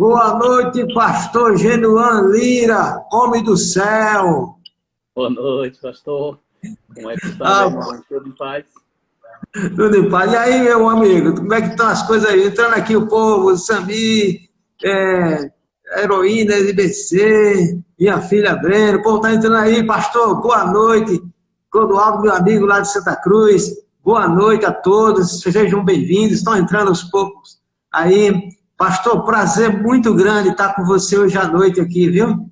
Boa noite, pastor Genuan Lira, homem do céu. Boa noite, pastor. Como é que está, meu irmão? Tudo em paz? Tudo em paz. E aí, meu amigo, como é que estão as coisas aí? Entrando aqui o povo, o Sami, Heroína, LBC, minha filha Breno, o povo está entrando aí, pastor, boa noite. Clodoaldo, meu amigo lá de Santa Cruz, boa noite a todos, sejam bem-vindos, estão entrando aos poucos aí. Pastor, prazer muito grande estar com você hoje à noite aqui, viu?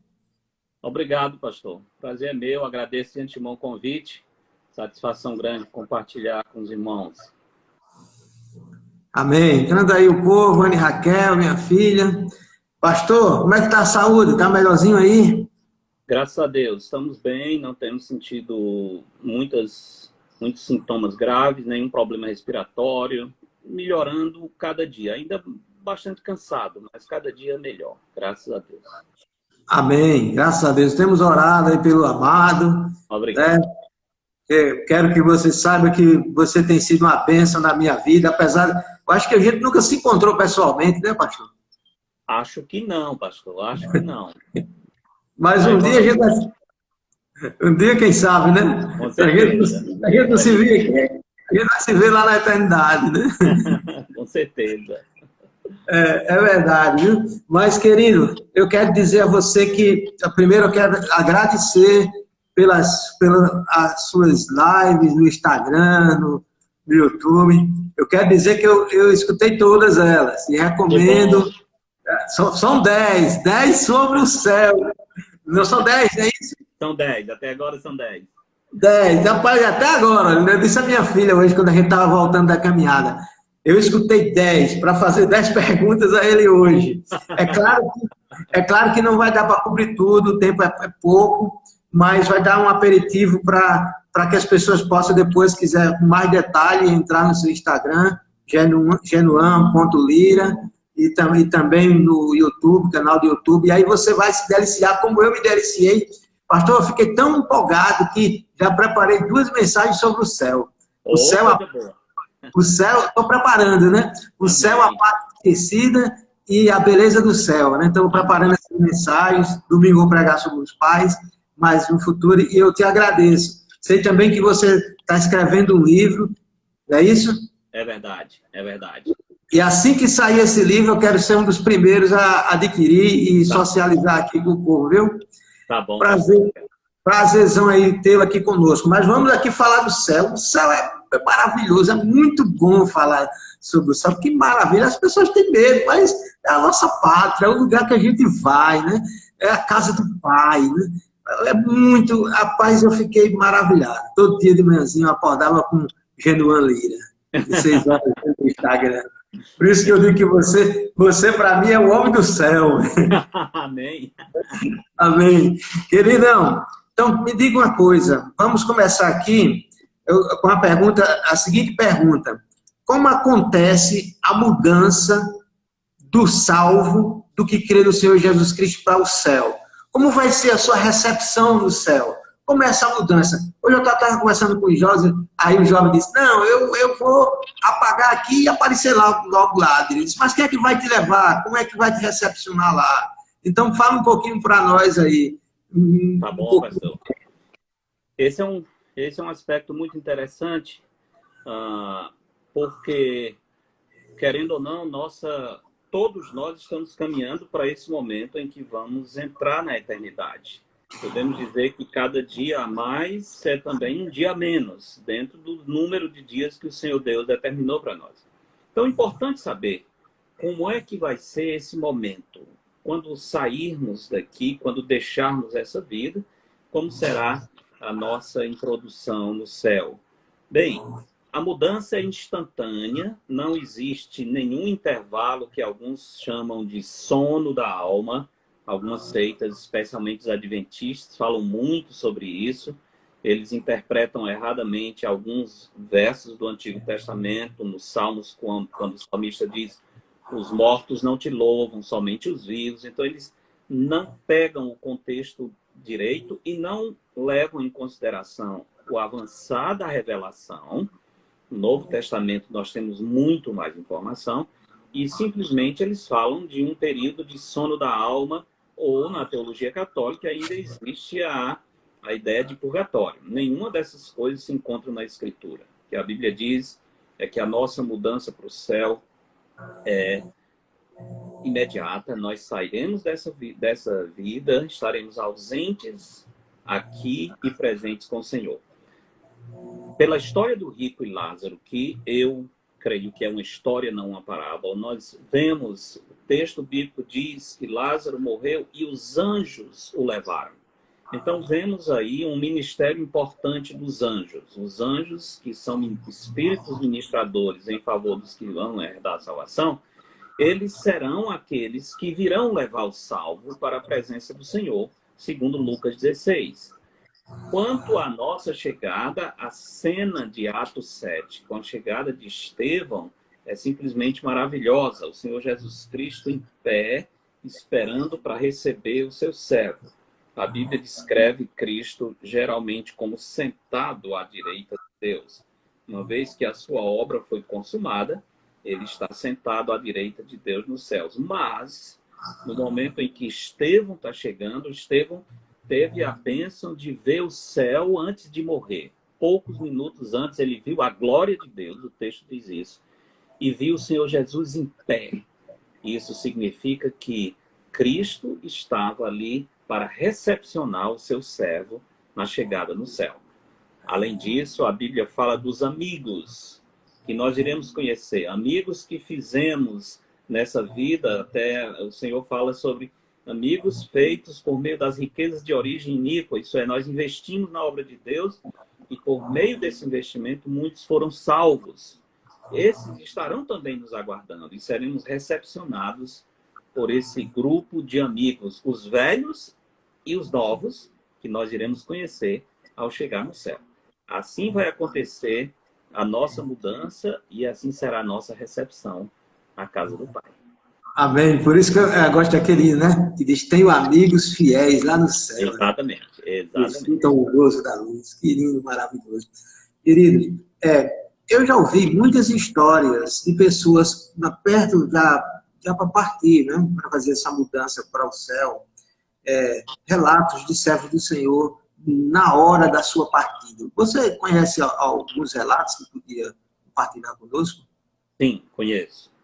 Obrigado, pastor. Prazer é meu, agradeço de antemão o convite. Satisfação grande compartilhar com os irmãos. Amém. Entrando aí o povo, Anne Raquel, minha filha. Pastor, como é que está a saúde? Está melhorzinho aí? Graças a Deus, estamos bem, não temos sentido muitos sintomas graves, nenhum problema respiratório, melhorando cada dia. Ainda bastante cansado, mas cada dia melhor, graças a Deus. Amém. Graças a Deus. Temos orado aí pelo amado. Obrigado. Né? Quero que você saiba que você tem sido uma bênção na minha vida, apesar... Eu acho que a gente nunca se encontrou pessoalmente, né, pastor? Acho que não, pastor, acho que não. Mas um dia a gente vai... Um dia, quem sabe, né? Com certeza. A gente não se vê aqui, a gente vai se ver lá na eternidade, né? Com certeza. É verdade, viu? Mas, querido, eu quero dizer a você que, primeiro, eu quero agradecer pelas as suas lives no Instagram, no YouTube. Eu quero dizer que eu escutei todas elas e recomendo. São 10 sobre o céu. Não são 10, é isso? São 10, até agora são 10. 10, rapaz, até agora, eu disse a minha filha hoje, quando a gente estava voltando da caminhada, eu escutei 10 para fazer 10 perguntas a ele hoje. É claro que não vai dar para cobrir tudo, o tempo é pouco, mas vai dar um aperitivo para que as pessoas possam depois, quiser com mais detalhe, entrar no seu Instagram, genuan.lira, e também no YouTube, canal do YouTube, e aí você vai se deliciar como eu me deliciei. Pastor, eu fiquei tão empolgado que já preparei 2 mensagens sobre o céu. O céu, estou preparando, né? O céu, a parte esquecida e a beleza do céu, né? Então, preparando essas mensagens. Domingo vou pregar sobre os pais, mas no futuro, e eu te agradeço. Sei também que você está escrevendo um livro, não é isso? É verdade, é verdade. E assim que sair esse livro, eu quero ser um dos primeiros a adquirir e socializar aqui com o povo, viu? Tá bom. Prazerzão aí tê-lo aqui conosco. Mas vamos aqui falar do céu. O céu é maravilhoso, é muito bom falar sobre o céu. Que maravilha, as pessoas têm medo, mas é a nossa pátria, é o lugar que a gente vai, né? É a casa do Pai, né? É muito... Rapaz, eu fiquei maravilhado. Todo dia de manhãzinho eu acordava com Genuan Lira. De 6 horas no Instagram. Por isso que eu digo que você para mim é o homem do céu. Amém. Amém. Queridão, então me diga uma coisa. Vamos começar aqui com a seguinte pergunta. Como acontece a mudança do salvo, do que crê no Senhor Jesus Cristo para o céu? Como vai ser a sua recepção no céu? Como é essa mudança? Hoje eu estava conversando com o jovem, aí o jovem disse, não, eu vou apagar aqui e aparecer logo lá. Ele disse, mas quem é que vai te levar? Como é que vai te recepcionar lá? Então, fala um pouquinho para nós aí. Tá bom, pastor. Esse é um aspecto muito interessante, porque, querendo ou não, todos nós estamos caminhando para esse momento em que vamos entrar na eternidade. Podemos dizer que cada dia a mais é também um dia a menos, dentro do número de dias que o Senhor Deus determinou para nós. Então, é importante saber como é que vai ser esse momento. Quando sairmos daqui, quando deixarmos essa vida, como será a nossa introdução no céu? Bem, a mudança é instantânea, não existe nenhum intervalo que alguns chamam de sono da alma. Algumas seitas, especialmente os adventistas, falam muito sobre isso. Eles interpretam erradamente alguns versos do Antigo Testamento, nos Salmos, quando o salmista diz os mortos não te louvam, somente os vivos. Então, eles não pegam o contexto direito e não levam em consideração o avançar da revelação. No Novo Testamento, nós temos muito mais informação, e simplesmente eles falam de um período de sono da alma, ou na teologia católica ainda existe a ideia de purgatório. Nenhuma dessas coisas se encontra na Escritura. O que a Bíblia diz é que a nossa mudança para o céu é imediata, nós sairemos dessa vida, estaremos ausentes aqui e presentes com o Senhor. Pela história do rico e Lázaro, que eu creio que é uma história, não uma parábola, nós vemos, o texto bíblico diz que Lázaro morreu e os anjos o levaram. Então vemos aí um ministério importante dos anjos. Os anjos, que são espíritos ministradores em favor dos que vão herdar a salvação, eles serão aqueles que virão levar o salvo para a presença do Senhor, segundo Lucas 16. Quanto à nossa chegada, a cena de Atos 7, com a chegada de Estevão, é simplesmente maravilhosa. O Senhor Jesus Cristo em pé, esperando para receber o seu servo. A Bíblia descreve Cristo geralmente como sentado à direita de Deus. Uma vez que a sua obra foi consumada, ele está sentado à direita de Deus nos céus. Mas, no momento em que Estevão está chegando, Estevão teve a bênção de ver o céu antes de morrer. Poucos minutos antes, ele viu a glória de Deus, o texto diz isso, e viu o Senhor Jesus em pé. Isso significa que Cristo estava ali para recepcionar o seu servo na chegada no céu. Além disso, a Bíblia fala dos amigos que nós iremos conhecer, amigos que fizemos nessa vida. Até o Senhor fala sobre amigos feitos por meio das riquezas de origem iníqua, isso é, nós investimos na obra de Deus e por meio desse investimento muitos foram salvos. Esses estarão também nos aguardando e seremos recepcionados por esse grupo de amigos, os velhos e os novos, que nós iremos conhecer ao chegar no céu. Assim vai acontecer a nossa mudança e assim será a nossa recepção à casa do Pai. Amém. Por isso que eu gosto daquele, né? Que diz, tenho amigos fiéis lá no céu. Exatamente, exatamente. Desfrutam o gozo da luz. Que lindo, maravilhoso. Querido, eu já ouvi muitas histórias de pessoas perto já para partir, né? Para fazer essa mudança para o céu. Relatos de servos do Senhor na hora da sua partida. Você conhece alguns relatos que podia compartilhar conosco? Sim, conheço.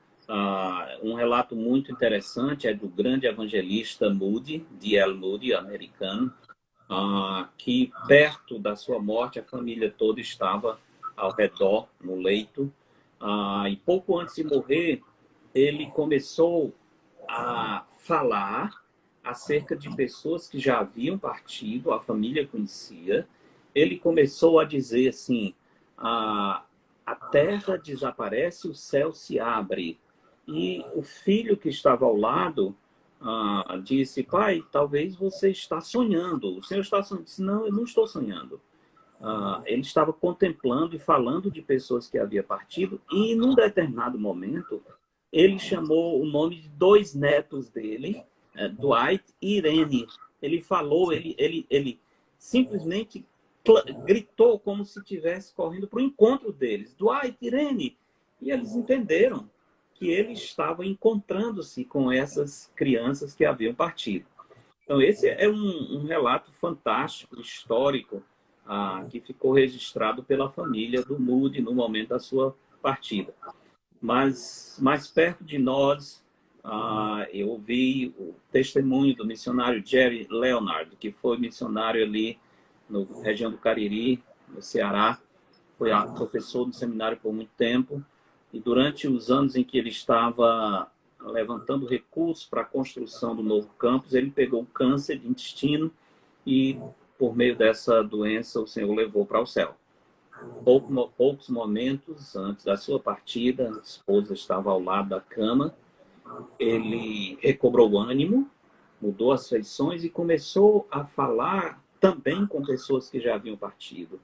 Um relato muito interessante é do grande evangelista Moody, D.L. Moody, americano, que perto da sua morte a família toda estava ao redor, no leito, e pouco antes de morrer, ele começou a falar acerca de pessoas que já haviam partido, a família conhecia. Ele começou a dizer assim, a terra desaparece, o céu se abre. E o filho que estava ao lado disse, pai, talvez você está sonhando. O senhor está sonhando? Disse, não, eu não estou sonhando. Ele estava contemplando e falando de pessoas que haviam partido, e num determinado momento, ele chamou o nome de 2 netos dele, Dwight e Irene. Ele falou, ele simplesmente gritou como se estivesse correndo para o encontro deles. Dwight, Irene. E eles entenderam que ele estava encontrando-se com essas crianças que haviam partido. Então, esse é um relato fantástico, histórico, que ficou registrado pela família do Moody no momento da sua partida. Mas, mais perto de nós, eu ouvi o testemunho do missionário Jerry Leonard, que foi missionário ali na região do Cariri, no Ceará. Foi professor do seminário por muito tempo. E durante os anos em que ele estava levantando recursos para a construção do novo campus, ele pegou câncer de intestino e, por meio dessa doença, o Senhor levou para o céu. Poucos momentos antes da sua partida, a esposa estava ao lado da cama, ele recobrou o ânimo, mudou as feições e começou a falar também com pessoas que já haviam partido.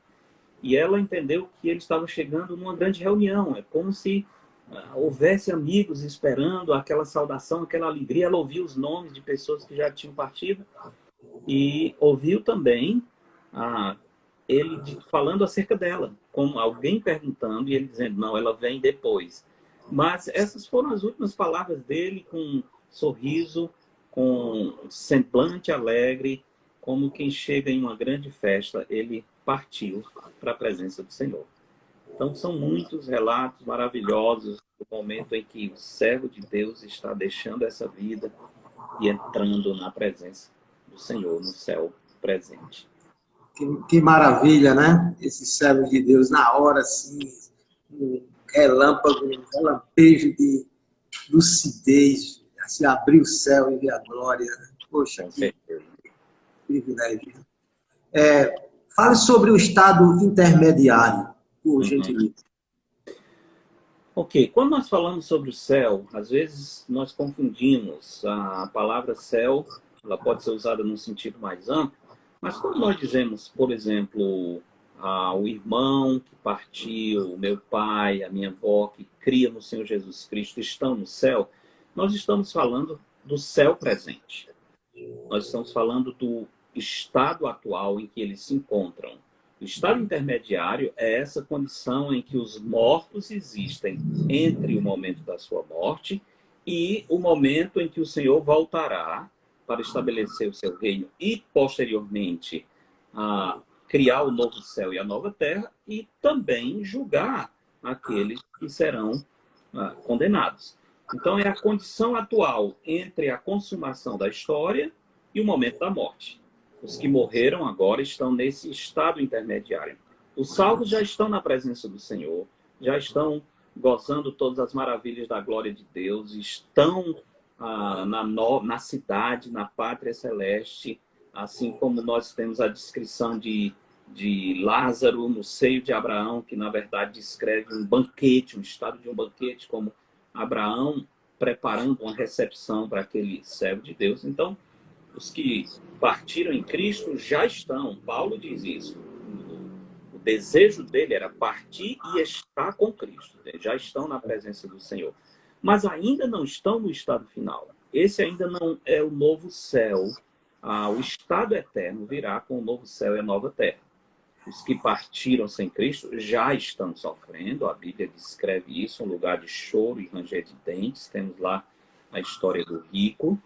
E ela entendeu que ele estava chegando numa grande reunião. É como se houvesse amigos esperando aquela saudação, aquela alegria. Ela ouviu os nomes de pessoas que já tinham partido. E ouviu também ele falando acerca dela. Como alguém perguntando e ele dizendo, não, ela vem depois. Mas essas foram as últimas palavras dele, com um sorriso, com um semblante alegre, como quem chega em uma grande festa, ele partiu para a presença do Senhor. Então, são muitos relatos maravilhosos do momento em que o servo de Deus está deixando essa vida e entrando na presença do Senhor, no céu presente. Que maravilha, né? Esses servos de Deus, na hora, assim, um relâmpago, um relampejo de lucidez, assim, abrir o céu e ver a glória. Poxa, que privilégio. Fale sobre o estado intermediário, por gentileza. Ok, quando nós falamos sobre o céu, às vezes nós confundimos a palavra céu, ela pode ser usada num sentido mais amplo, mas quando nós dizemos, por exemplo, o irmão que partiu, o meu pai, a minha avó que cria no Senhor Jesus Cristo estão no céu, nós estamos falando do céu presente. Nós estamos falando do estado atual em que eles se encontram. O estado intermediário é essa condição em que os mortos existem entre o momento da sua morte e o momento em que o Senhor voltará para estabelecer o seu reino e, posteriormente, criar o novo céu e a nova terra e também julgar aqueles que serão condenados. Então, é a condição atual entre a consumação da história e o momento da morte. Os que morreram agora estão nesse estado intermediário. Os salvos já estão na presença do Senhor, já estão gozando todas as maravilhas da glória de Deus, estão na cidade, na pátria celeste, assim como nós temos a descrição de Lázaro no seio de Abraão, que na verdade descreve um banquete, um estado de um banquete, como Abraão preparando uma recepção para aquele servo de Deus. Então, os que partiram em Cristo já estão, Paulo diz isso, o desejo dele era partir e estar com Cristo, já estão na presença do Senhor, mas ainda não estão no estado final. Esse ainda não é o novo céu, o estado eterno virá com o novo céu e a nova terra. Os que partiram sem Cristo já estão sofrendo, a Bíblia descreve isso, um lugar de choro e ranger de dentes, temos lá a história do rico,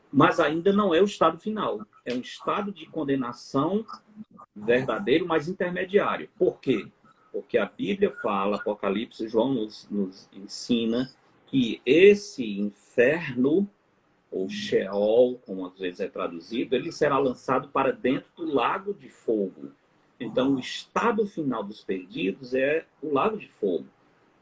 mas ainda não é o estado final. É um estado de condenação verdadeiro, mas intermediário. Por quê? Porque a Bíblia fala, Apocalipse, João nos ensina que esse inferno, ou Sheol, como às vezes é traduzido, ele será lançado para dentro do lago de fogo. Então, o estado final dos perdidos é o lago de fogo,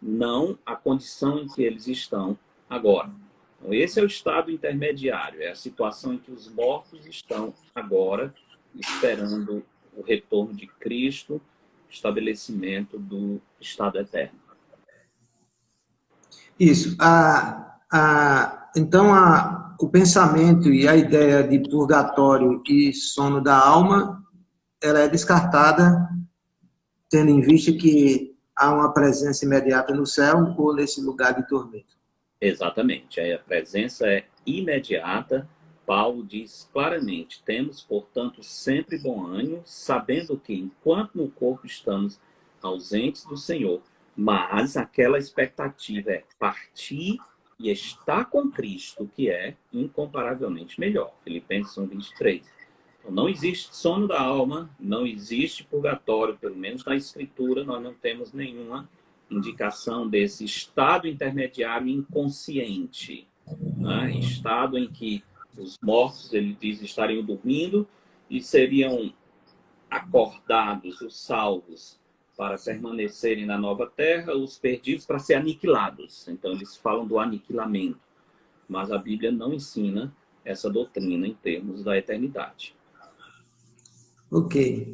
não a condição em que eles estão agora. Então, esse é o estado intermediário, é a situação em que os mortos estão agora, esperando o retorno de Cristo, estabelecimento do estado eterno. Isso. Então, o pensamento e a ideia de purgatório e sono da alma, ela é descartada, tendo em vista que há uma presença imediata no céu ou nesse lugar de tormento. Exatamente, a presença é imediata. Paulo diz claramente, temos, portanto, sempre bom ânimo, sabendo que, enquanto no corpo estamos ausentes do Senhor, mas aquela expectativa é partir e estar com Cristo, que é incomparavelmente melhor. Filipenses 1:23. Então, não existe sono da alma, não existe purgatório, pelo menos na Escritura, nós não temos nenhuma indicação desse estado intermediário inconsciente, né? Estado em que os mortos, ele diz, estariam dormindo e seriam acordados, os salvos, para permanecerem na nova terra, os perdidos para ser aniquilados. Então, eles falam do aniquilamento. Mas a Bíblia não ensina essa doutrina em termos da eternidade. Ok.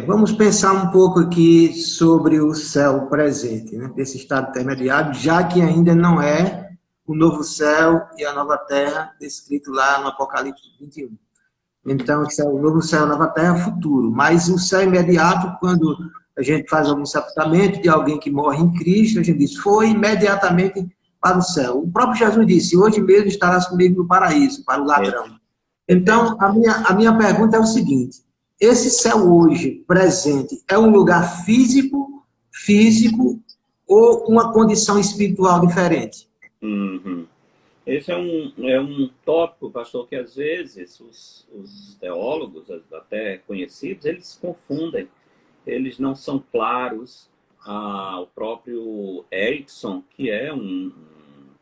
Vamos pensar um pouco aqui sobre o céu presente, né? Desse estado intermediário, já que ainda não é o novo céu e a nova terra descrito lá no Apocalipse 21. Então, o novo céu e a nova terra é futuro, mas o céu imediato, quando a gente faz algum sepultamento de alguém que morre em Cristo, a gente diz, foi imediatamente para o céu. O próprio Jesus disse, hoje mesmo estarás comigo no paraíso, para o ladrão. Então, a minha pergunta é o seguinte, esse céu hoje, presente, é um lugar físico ou uma condição espiritual diferente? Uhum. Esse é um tópico, pastor, que às vezes os teólogos, até conhecidos, eles confundem. Eles não são claros. O próprio Erickson, que é um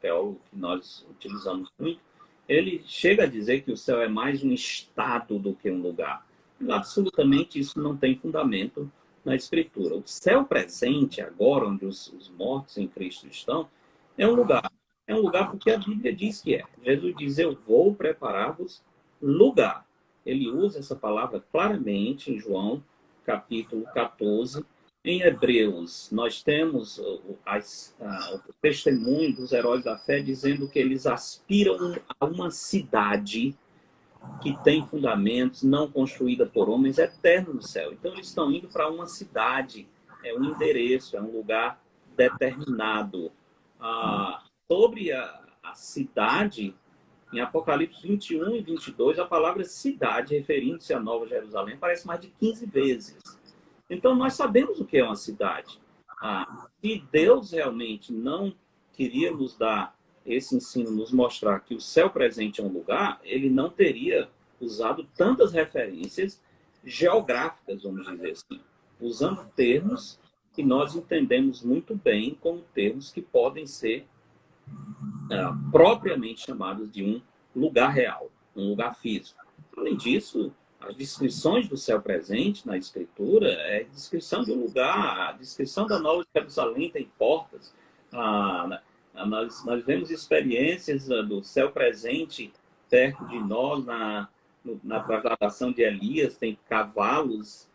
teólogo que nós utilizamos muito, ele chega a dizer que o céu é mais um estado do que um lugar. Absolutamente isso não tem fundamento na Escritura. O céu presente, agora, onde os mortos em Cristo estão, é um lugar. É um lugar porque a Bíblia diz que é. Jesus diz, eu vou preparar-vos lugar. Ele usa essa palavra claramente em João, capítulo 14. Em Hebreus, nós temos o testemunho dos heróis da fé dizendo que eles aspiram a uma cidade que tem fundamentos, não construída por homens, eterno no céu. Então, eles estão indo para uma cidade, é um endereço, é um lugar determinado. Sobre a cidade, em Apocalipse 21 e 22, a palavra cidade, referindo-se à Nova Jerusalém, aparece mais de 15 vezes. Então, nós sabemos o que é uma cidade. Se Deus realmente não queria nos dar esse ensino, nos mostrar que o céu presente é um lugar, ele não teria usado tantas referências geográficas, vamos dizer assim, usando termos que nós entendemos muito bem como termos que podem ser propriamente chamados de um lugar real, um lugar físico. Além disso, as descrições do céu presente na Escritura é descrição de um lugar, a descrição da Nova Jerusalém tem portas. Nós vemos experiências do céu presente perto de nós, na trasladação de Elias, tem cavalos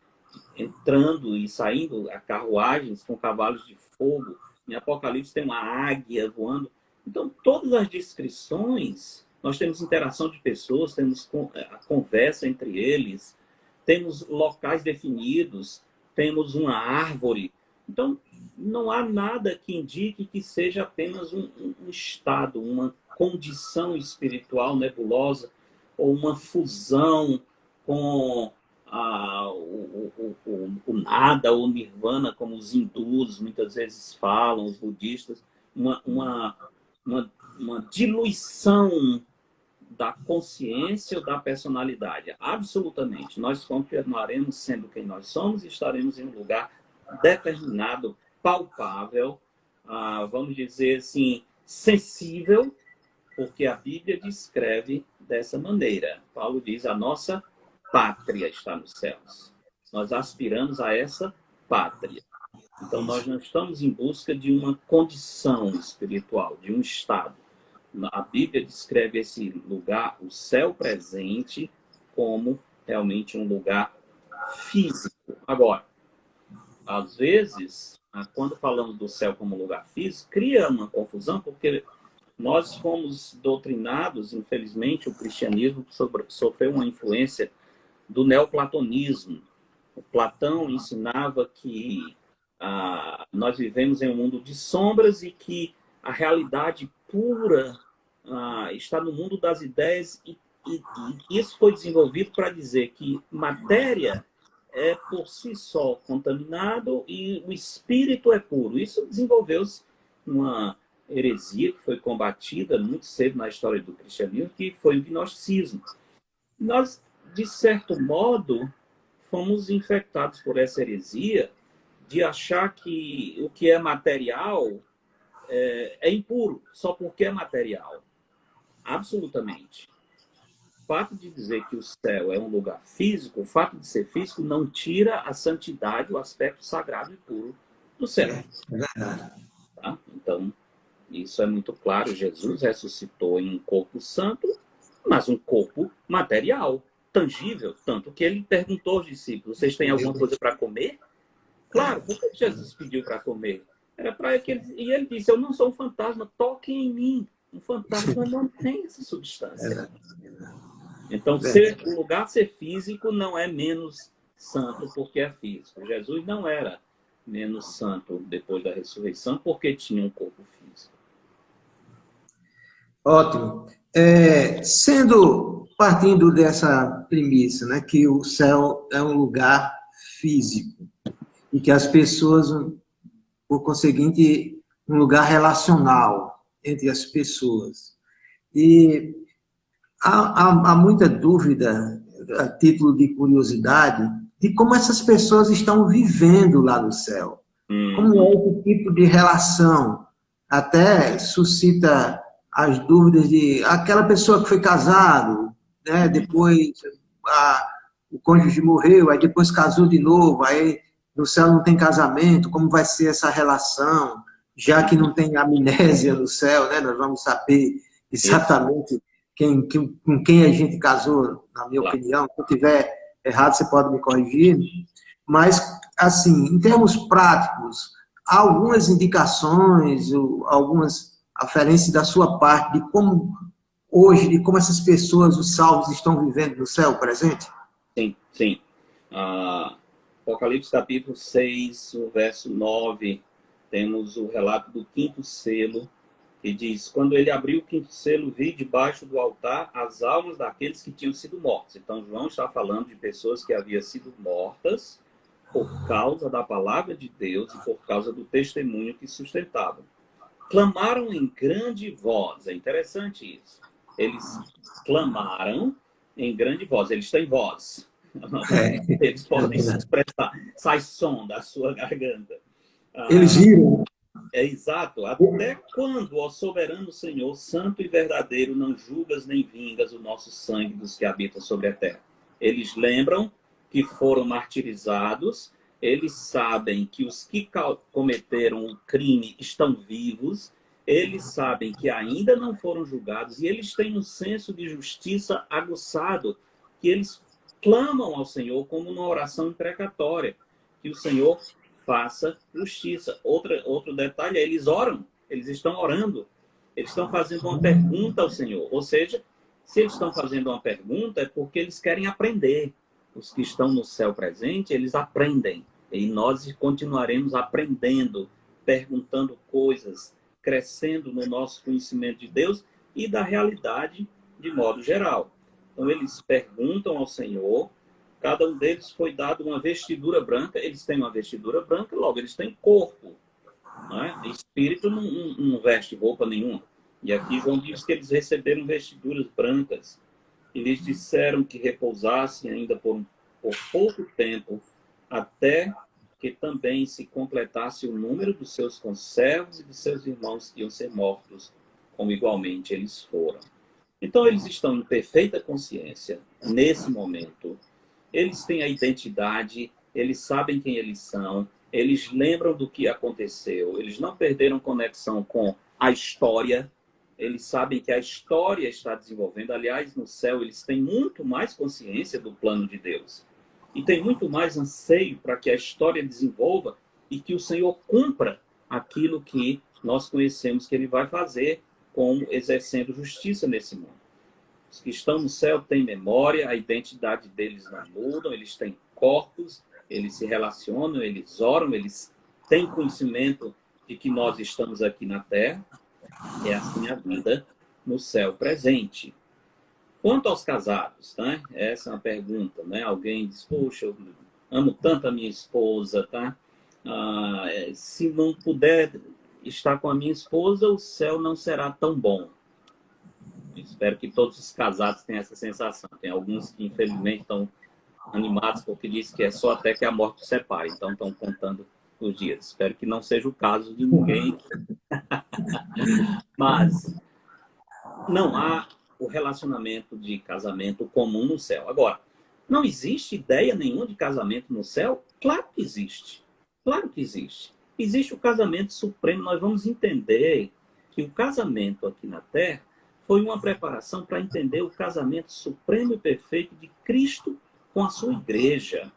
entrando e saindo, carruagens com cavalos de fogo. Em Apocalipse tem uma águia voando. Então, todas as descrições, nós temos interação de pessoas, temos a conversa entre eles, temos locais definidos, temos uma árvore. Então, não há nada que indique que seja apenas um estado, uma condição espiritual nebulosa, ou uma fusão com o nada, ou nirvana, como os hindus muitas vezes falam, os budistas, uma diluição da consciência ou da personalidade. Absolutamente. Nós continuaremos sendo quem nós somos e estaremos em um lugar determinado, palpável, vamos dizer assim, sensível, porque a Bíblia descreve dessa maneira. Paulo diz, a nossa pátria está nos céus. Nós aspiramos a essa pátria. Então, nós não estamos em busca de uma condição espiritual, de um estado. A Bíblia descreve esse lugar, o céu presente, como realmente um lugar físico. Agora, às vezes, quando falamos do céu como lugar físico, cria uma confusão, porque nós fomos doutrinados, infelizmente, o cristianismo sofreu uma influência do neoplatonismo. O Platão ensinava que nós vivemos em um mundo de sombras e que a realidade pura está no mundo das ideias, e isso foi desenvolvido para dizer que matéria é por si só contaminado e o espírito é puro. Isso desenvolveu-se uma heresia que foi combatida muito cedo na história do cristianismo, que foi o gnosticismo. Nós, de certo modo, fomos infectados por essa heresia de achar que o que é material é impuro, só porque é material. Absolutamente. O fato de dizer que o céu é um lugar físico, o fato de ser físico, não tira a santidade, o aspecto sagrado e puro do céu. É verdade. Tá? Então, isso é muito claro. Jesus ressuscitou em um corpo santo, mas um corpo material, tangível. Tanto que ele perguntou aos discípulos, vocês têm alguma coisa para comer? Claro, por que Jesus pediu para comer? Era para que e ele disse, eu não sou um fantasma, toquem em mim. Um fantasma não tem essa substância. Então, o lugar ser físico não é menos santo porque é físico. Jesus não era menos santo depois da ressurreição porque tinha um corpo físico. Ótimo. Partindo dessa premissa, né, que o céu é um lugar físico e que as pessoas por conseguinte, um lugar relacional entre as pessoas. E há muita dúvida, a título de curiosidade, de como essas pessoas estão vivendo lá no céu. Como é esse tipo de relação? Até suscita as dúvidas de aquela pessoa que foi casado, né? Depois o cônjuge morreu, aí depois casou de novo, aí no céu não tem casamento, como vai ser essa relação? Já que não tem amnésia no céu, né? Nós vamos saber exatamente com quem a gente casou, na minha opinião. Se eu estiver errado, você pode me corrigir. Mas, assim, em termos práticos, há algumas indicações, algumas aferências da sua parte de como hoje, de como essas pessoas, os salvos, estão vivendo no céu presente? Sim, sim. Apocalipse capítulo 6, o verso 9, temos o relato do quinto selo, que diz: quando ele abriu o quinto selo, vi debaixo do altar as almas daqueles que tinham sido mortos. Então, João está falando de pessoas que haviam sido mortas por causa da palavra de Deus e por causa do testemunho que sustentavam. Clamaram em grande voz. É interessante isso. Eles clamaram em grande voz. Eles têm voz. Eles podem se expressar. Sai som da sua garganta. Eles viram. É exato. Até quando, ó soberano Senhor, santo e verdadeiro, não julgas nem vingas o nosso sangue dos que habitam sobre a terra? Eles lembram que foram martirizados, eles sabem que os que cometeram o crime estão vivos, eles sabem que ainda não foram julgados, e eles têm um senso de justiça aguçado, que eles clamam ao Senhor como uma oração imprecatória, que o Senhor faça justiça. Outro detalhe é, eles oram, eles estão orando, eles estão fazendo uma pergunta ao Senhor. Ou seja, se eles estão fazendo uma pergunta, é porque eles querem aprender. Os que estão no céu presente, eles aprendem. E nós continuaremos aprendendo, perguntando coisas, crescendo no nosso conhecimento de Deus e da realidade de modo geral. Então, eles perguntam ao Senhor. Cada um deles foi dado uma vestidura branca. Eles têm uma vestidura branca, logo eles têm corpo. Não é? Espírito não veste roupa nenhuma. E aqui João diz que eles receberam vestiduras brancas. E lhes disseram que repousassem ainda por pouco tempo, até que também se completasse o número dos seus conservos e de seus irmãos que iam ser mortos, como igualmente eles foram. Então eles estão em perfeita consciência nesse momento. Eles têm a identidade, eles sabem quem eles são, eles lembram do que aconteceu, eles não perderam conexão com a história, eles sabem que a história está desenvolvendo. Aliás, no céu, eles têm muito mais consciência do plano de Deus. E tem muito mais anseio para que a história desenvolva e que o Senhor cumpra aquilo que nós conhecemos que Ele vai fazer, como exercendo justiça nesse mundo. Os que estão no céu têm memória, a identidade deles não muda, eles têm corpos, eles se relacionam, eles oram, eles têm conhecimento de que nós estamos aqui na terra. É assim a vida no céu presente. Quanto aos casados, né? Essa é uma pergunta, né? Alguém diz: poxa, eu amo tanto a minha esposa, tá? Se não puder estar com a minha esposa, o céu não será tão bom. Espero que todos os casados tenham essa sensação. Tem alguns que, infelizmente, estão animados porque dizem que é só até que a morte os separe. Então, estão contando os dias. Espero que não seja o caso de ninguém. Mas não há o relacionamento de casamento comum no céu. Agora, não existe ideia nenhuma de casamento no céu? Claro que existe. Claro que existe. Existe o casamento supremo. Nós vamos entender que o casamento aqui na Terra foi uma preparação para entender o casamento supremo e perfeito de Cristo com a sua igreja.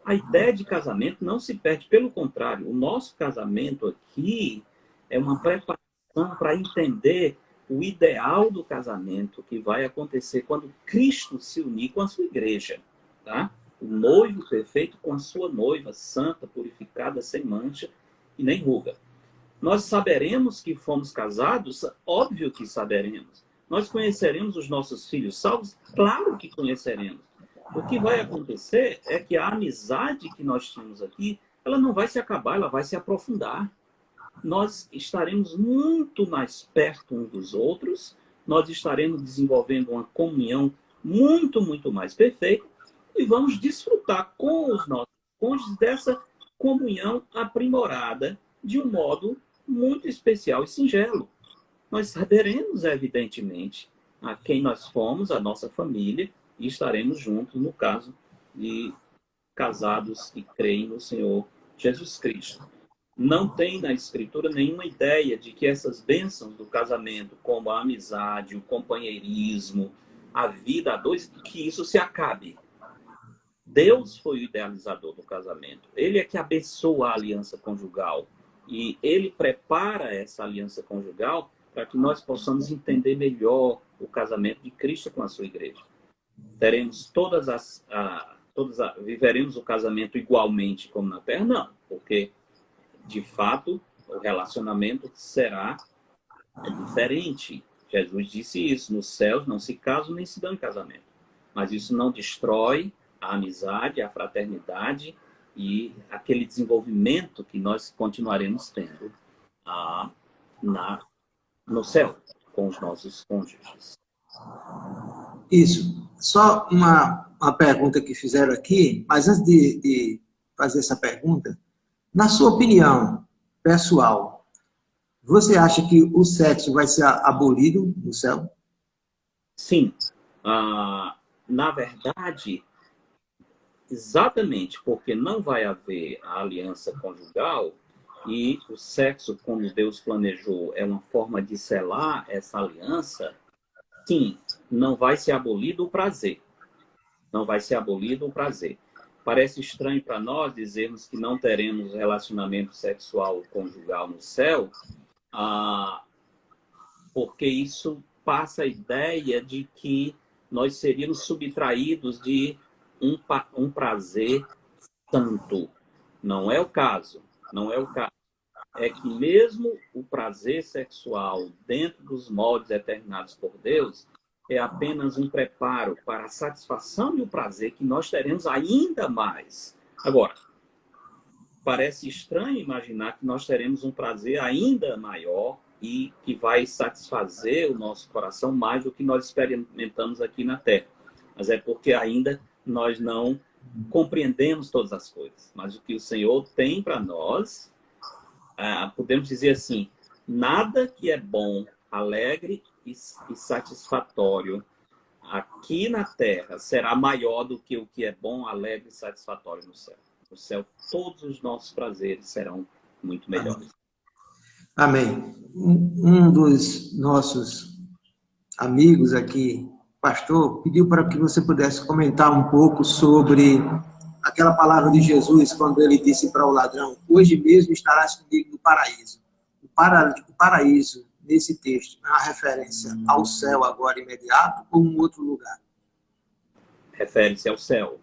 A ideia de casamento não se perde. Pelo contrário, o nosso casamento aqui é uma preparação para entender o ideal do casamento que vai acontecer quando Cristo se unir com a sua igreja. Tá? O noivo perfeito com a sua noiva, santa, purificada, sem mancha e nem ruga. Nós saberemos que fomos casados? Óbvio que saberemos. Nós conheceremos os nossos filhos salvos? Claro que conheceremos. O que vai acontecer é que a amizade que nós tínhamos aqui, ela não vai se acabar, ela vai se aprofundar. nós estaremos muito mais perto uns dos outros, nós estaremos desenvolvendo uma comunhão muito, muito mais perfeita e vamos desfrutar com os nossos cônjuges dessa comunhão aprimorada de um modo muito especial e singelo. Nós saberemos, evidentemente, a quem nós fomos, a nossa família, e estaremos juntos, no caso de casados que creem no Senhor Jesus Cristo. Não tem na Escritura nenhuma ideia de que essas bênçãos do casamento, como a amizade, o companheirismo, a vida a dois, que isso se acabe. Deus foi o idealizador do casamento. Ele é que abençoa a aliança conjugal. E ele prepara essa aliança conjugal para que nós possamos entender melhor o casamento de Cristo com a sua igreja. Teremos viveremos o casamento igualmente como na terra? Não, porque, de fato, o relacionamento será diferente. Jesus disse isso, nos céus não se casam nem se dão em casamento. Mas isso não destrói a amizade, a fraternidade e aquele desenvolvimento que nós continuaremos tendo no céu com os nossos cônjuges. Isso. Só uma pergunta que fizeram aqui, mas antes de fazer essa pergunta, na sua opinião pessoal, você acha que o sexo vai ser abolido no céu? Sim. Na verdade, exatamente porque não vai haver a aliança conjugal e o sexo, como Deus planejou, é uma forma de selar essa aliança, sim, não vai ser abolido o prazer. Não vai ser abolido o prazer. Parece estranho para nós dizermos que não teremos relacionamento sexual conjugal no céu, porque isso passa a ideia de que nós seríamos subtraídos de um prazer santo. Não é o caso. Não é o caso. É que mesmo o prazer sexual dentro dos moldes determinados por Deus é apenas um preparo para a satisfação e o prazer que nós teremos ainda mais. Agora, parece estranho imaginar que nós teremos um prazer ainda maior e que vai satisfazer o nosso coração mais do que nós experimentamos aqui na Terra. Mas é porque ainda nós não compreendemos todas as coisas. Mas o que o Senhor tem para nós, podemos dizer assim, nada que é bom, alegre e satisfatório aqui na Terra será maior do que o que é bom, alegre e satisfatório no céu. No céu, todos os nossos prazeres serão muito melhores. Amém. Um dos nossos amigos aqui, pastor, pediu para que você pudesse comentar um pouco sobre aquela palavra de Jesus, quando ele disse para o ladrão, hoje mesmo estarás comigo no paraíso. O paraíso, nesse texto, é uma referência ao céu agora imediato ou um outro lugar? Refere-se ao céu.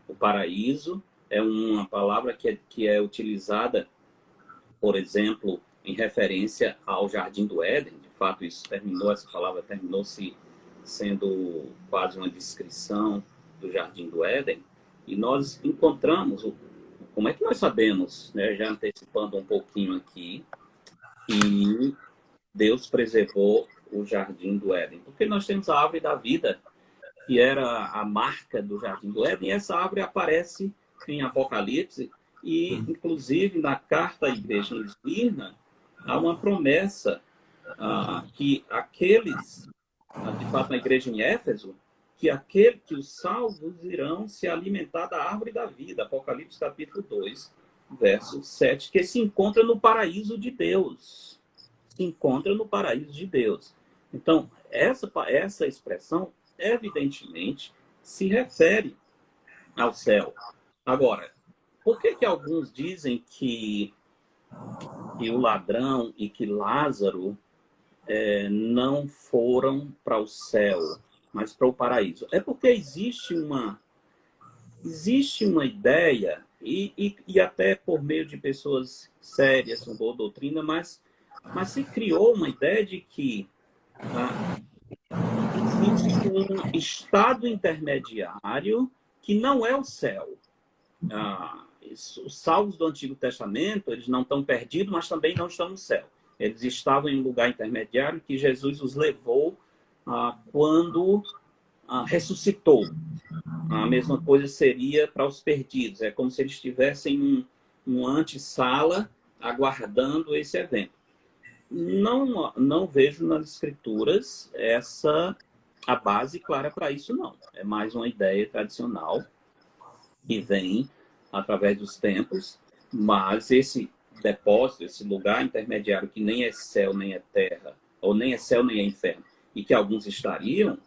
O paraíso é uma palavra que é utilizada, por exemplo, em referência ao Jardim do Éden. De fato, essa palavra terminou-se sendo quase uma descrição do Jardim do Éden. E nós encontramos, como é que nós sabemos, né, já antecipando um pouquinho aqui, que Deus preservou o Jardim do Éden? Porque nós temos a árvore da vida, que era a marca do Jardim do Éden, e essa árvore aparece em Apocalipse, e inclusive na carta à igreja em Esmirna, há uma promessa que aqueles, de fato na igreja em Éfeso, que os salvos irão se alimentar da árvore da vida, Apocalipse capítulo 2, verso 7, que se encontra no paraíso de Deus. Se encontra no paraíso de Deus. Então, essa expressão, evidentemente, se refere ao céu. Agora, por que alguns dizem que o ladrão e que Lázaro não foram para o céu, mas para o paraíso? É porque existe uma ideia, e até por meio de pessoas sérias, com boa doutrina, mas se criou uma ideia de que existe um estado intermediário que não é o céu. os salvos do Antigo Testamento, eles não estão perdidos, mas também não estão no céu. Eles estavam em um lugar intermediário que Jesus os levou quando ressuscitou. A mesma coisa seria para os perdidos. É como se eles estivessem em uma antessala aguardando esse evento. Não vejo nas Escrituras a base clara para isso, não. É mais uma ideia tradicional que vem através dos tempos, mas esse depósito, esse lugar intermediário que nem é céu nem é terra, ou nem é céu nem é inferno, e que alguns estariam,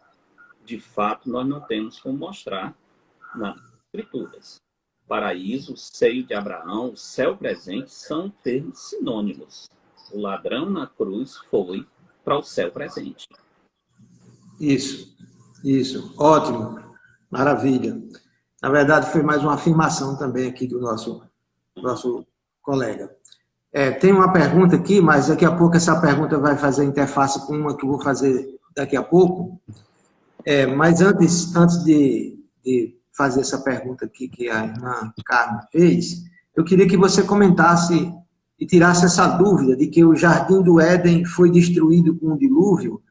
de fato, nós não temos como mostrar nas Escrituras. Paraíso, seio de Abraão, o céu presente são termos sinônimos. O ladrão na cruz foi para o céu presente. Isso. Ótimo. Maravilha. Na verdade, foi mais uma afirmação também aqui do nosso colega. Tem uma pergunta aqui, mas daqui a pouco essa pergunta vai fazer interface com uma que eu vou fazer daqui a pouco. Mas antes de fazer essa pergunta aqui que a irmã Carmen fez, eu queria que você comentasse e tirasse essa dúvida de que o Jardim do Éden foi destruído com o dilúvio.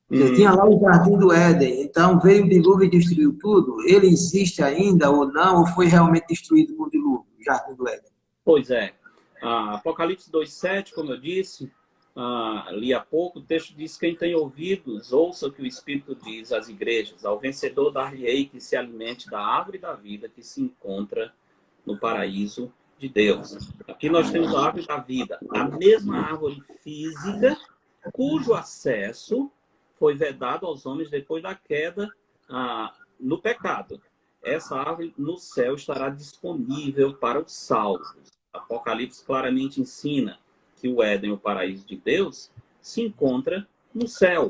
Tinha lá o Jardim do Éden, então veio o dilúvio e destruiu tudo. Ele existe ainda ou não, ou foi realmente destruído com o dilúvio, o Jardim do Éden? Pois é. Apocalipse 2,7, como eu disse, li há pouco, o texto diz: quem tem ouvidos, ouça o que o Espírito diz às igrejas. Ao vencedor dar-lhe-ei que se alimente da árvore da vida que se encontra no paraíso de Deus. Aqui nós temos a árvore da vida, a mesma árvore física cujo acesso foi vedado aos homens depois da queda no pecado. Essa árvore no céu estará disponível para os salvos. Apocalipse claramente ensina que o Éden, o paraíso de Deus, se encontra no céu,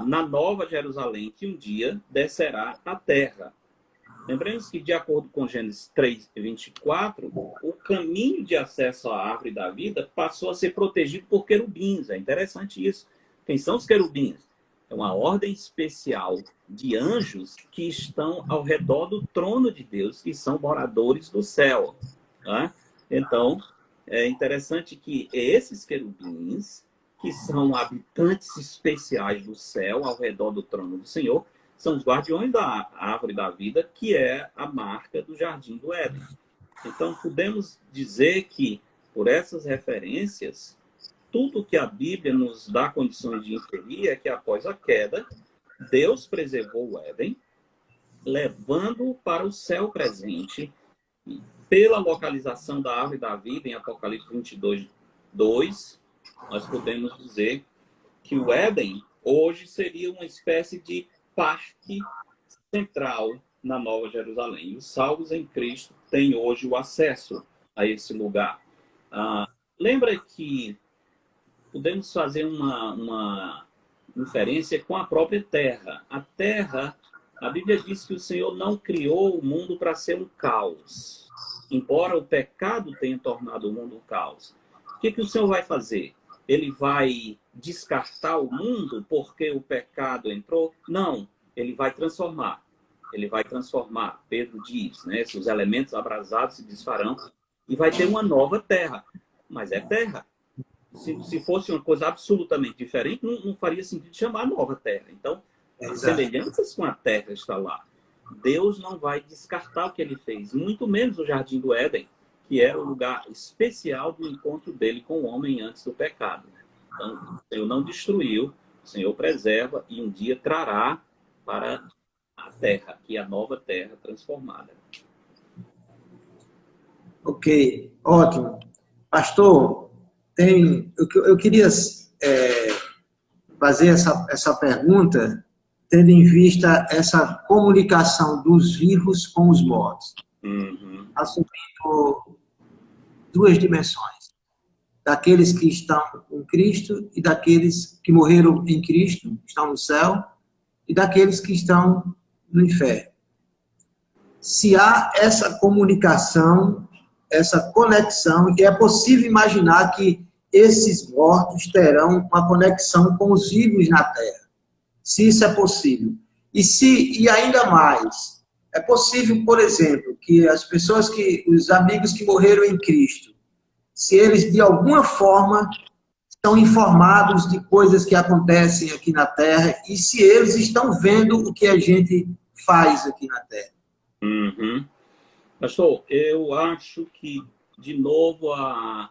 na Nova Jerusalém, que um dia descerá à terra. Lembremos que, de acordo com Gênesis 3:24, o caminho de acesso à árvore da vida passou a ser protegido por querubins. É interessante isso. Quem são os querubins? É uma ordem especial de anjos que estão ao redor do trono de Deus, que são moradores do céu. Tá? Então, é interessante que esses querubins, que são habitantes especiais do céu, ao redor do trono do Senhor, são os guardiões da árvore da vida, que é a marca do Jardim do Éden. Então, podemos dizer que, por essas referências, tudo que a Bíblia nos dá condições de inferir é que, após a queda, Deus preservou o Éden, levando-o para o céu presente. E pela localização da árvore da vida, em Apocalipse 22:2, nós podemos dizer que o Éden hoje seria uma espécie de parque central na Nova Jerusalém. E os salvos em Cristo têm hoje o acesso a esse lugar. Lembra que podemos fazer uma inferência com a própria terra. A terra, a Bíblia diz que o Senhor não criou o mundo para ser um caos. Embora o pecado tenha tornado o mundo um caos. O que o Senhor vai fazer? Ele vai descartar o mundo porque o pecado entrou? Não, ele vai transformar. Ele vai transformar, Pedro diz, né? Se os elementos abrasados se desfarão, e vai ter uma nova terra. Mas é terra. Se fosse uma coisa absolutamente diferente, não faria sentido chamar nova terra. Então, as semelhanças com a terra estão lá. Deus não vai descartar o que ele fez, muito menos o Jardim do Éden, que era o lugar especial do encontro dele com o homem antes do pecado. Então, o Senhor não destruiu, o Senhor preserva e um dia trará para a terra, que é a nova terra transformada. Ok, ótimo. Pastor, eu queria fazer essa pergunta tendo em vista essa comunicação dos vivos com os mortos. Assumindo duas dimensões. Daqueles que estão com Cristo e daqueles que morreram em Cristo, estão no céu, e daqueles que estão no inferno. Se há essa comunicação, essa conexão, e é possível imaginar que esses mortos terão uma conexão com os vivos na Terra. Se isso é possível. E ainda mais, É possível, por exemplo, que os amigos que morreram em Cristo, se eles de alguma forma estão informados de coisas que acontecem aqui na Terra e se eles estão vendo o que a gente faz aqui na Terra. Uhum. Pastor, eu acho que, de novo, a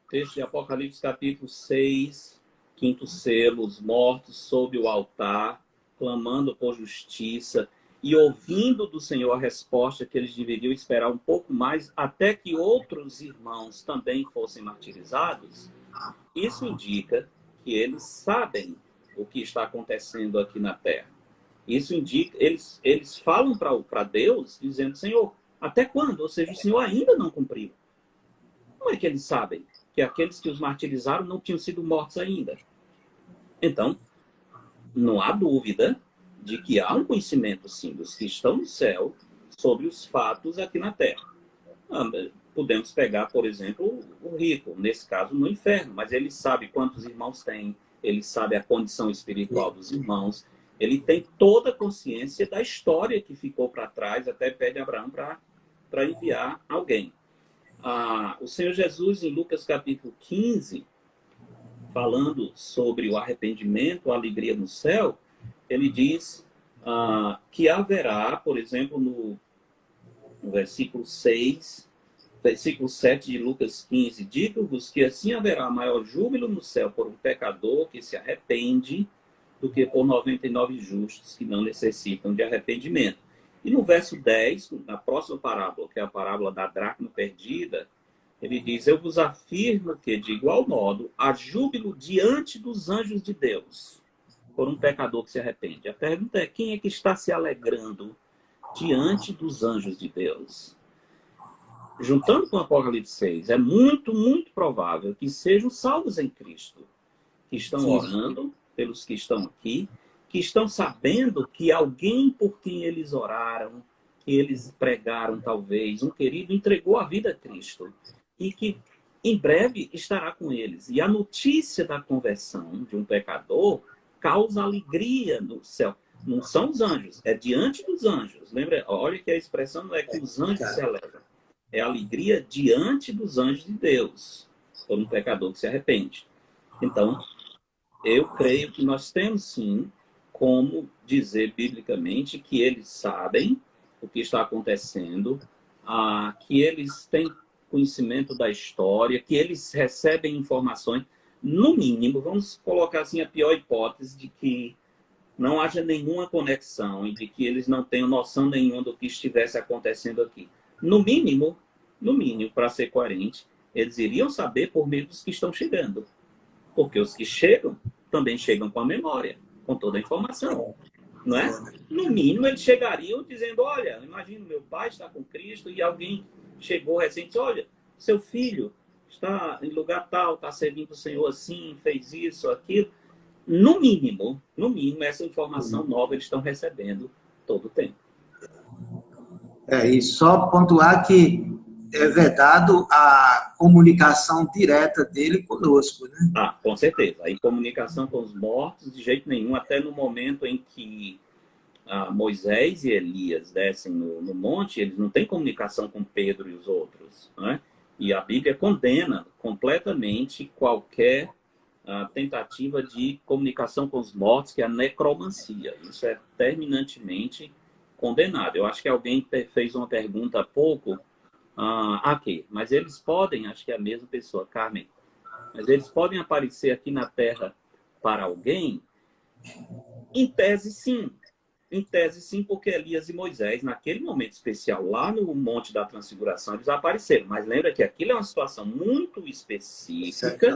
texto de Apocalipse capítulo 6, quinto selo, os mortos sob o altar, clamando por justiça e ouvindo do Senhor a resposta que eles deveriam esperar um pouco mais, até que outros irmãos também fossem martirizados. Isso indica que eles sabem o que está acontecendo aqui na Terra. Isso indica, eles falam para Deus, dizendo, Senhor, até quando? Ou seja, o Senhor ainda não cumpriu. Como é que eles sabem que aqueles que os martirizaram não tinham sido mortos ainda? Então, não há dúvida de que há um conhecimento, sim, dos que estão no céu sobre os fatos aqui na Terra. Podemos pegar, por exemplo, o rico, nesse caso, no inferno, mas ele sabe quantos irmãos tem, ele sabe a condição espiritual dos irmãos, ele tem toda a consciência da história que ficou para trás, até pede a Abraão para enviar alguém. O Senhor Jesus, em Lucas capítulo 15, falando sobre o arrependimento, a alegria no céu, ele diz que haverá, por exemplo, no versículo 6, versículo 7 de Lucas 15, digo-vos que assim haverá maior júbilo no céu por um pecador que se arrepende do que por 99 justos que não necessitam de arrependimento. E no verso 10, na próxima parábola, que é a parábola da dracma perdida, ele diz, eu vos afirmo que, de igual modo, há júbilo diante dos anjos de Deus por um pecador que se arrepende. A pergunta é, quem é que está se alegrando diante dos anjos de Deus? Juntando com o Apocalipse 6, é muito, muito provável que sejam salvos em Cristo, que estão orando pelos que estão aqui, que estão sabendo que alguém por quem eles oraram, que eles pregaram talvez, um querido entregou a vida a Cristo e que em breve estará com eles. E a notícia da conversão de um pecador causa alegria no céu. Não são os anjos, é diante dos anjos. Lembra? Olha que a expressão não é que os anjos se alegram. É alegria diante dos anjos de Deus, por um pecador que se arrepende. Então, eu creio que nós temos sim como dizer biblicamente que eles sabem o que está acontecendo, que eles têm conhecimento da história, que eles recebem informações, no mínimo, vamos colocar assim a pior hipótese de que não haja nenhuma conexão e de que eles não tenham noção nenhuma do que estivesse acontecendo aqui. No mínimo, para ser coerente, eles iriam saber por meio dos que estão chegando. Porque os que chegam também chegam com a memória, com toda a informação. Não é? No mínimo, eles chegariam dizendo, olha, imagina, meu pai está com Cristo e alguém chegou recente e disse, olha, seu filho está em lugar tal, está servindo o Senhor assim, fez isso, aquilo. No mínimo, essa informação nova eles estão recebendo todo o tempo. E só pontuar que é vedado a comunicação direta dele conosco, né? Com certeza. Em comunicação com os mortos, de jeito nenhum, até no momento em que Moisés e Elias descem no monte, eles não têm comunicação com Pedro e os outros, né? E a Bíblia condena completamente qualquer tentativa de comunicação com os mortos, que é a necromancia. Isso é terminantemente condenado. Eu acho que alguém fez uma pergunta há pouco, aqui, mas eles podem, acho que é a mesma pessoa, Carmen, mas eles podem aparecer aqui na Terra para alguém? Em tese, sim. Em tese, sim, porque Elias e Moisés, naquele momento especial, lá no Monte da Transfiguração, eles apareceram. Mas lembra que aquilo é uma situação muito específica,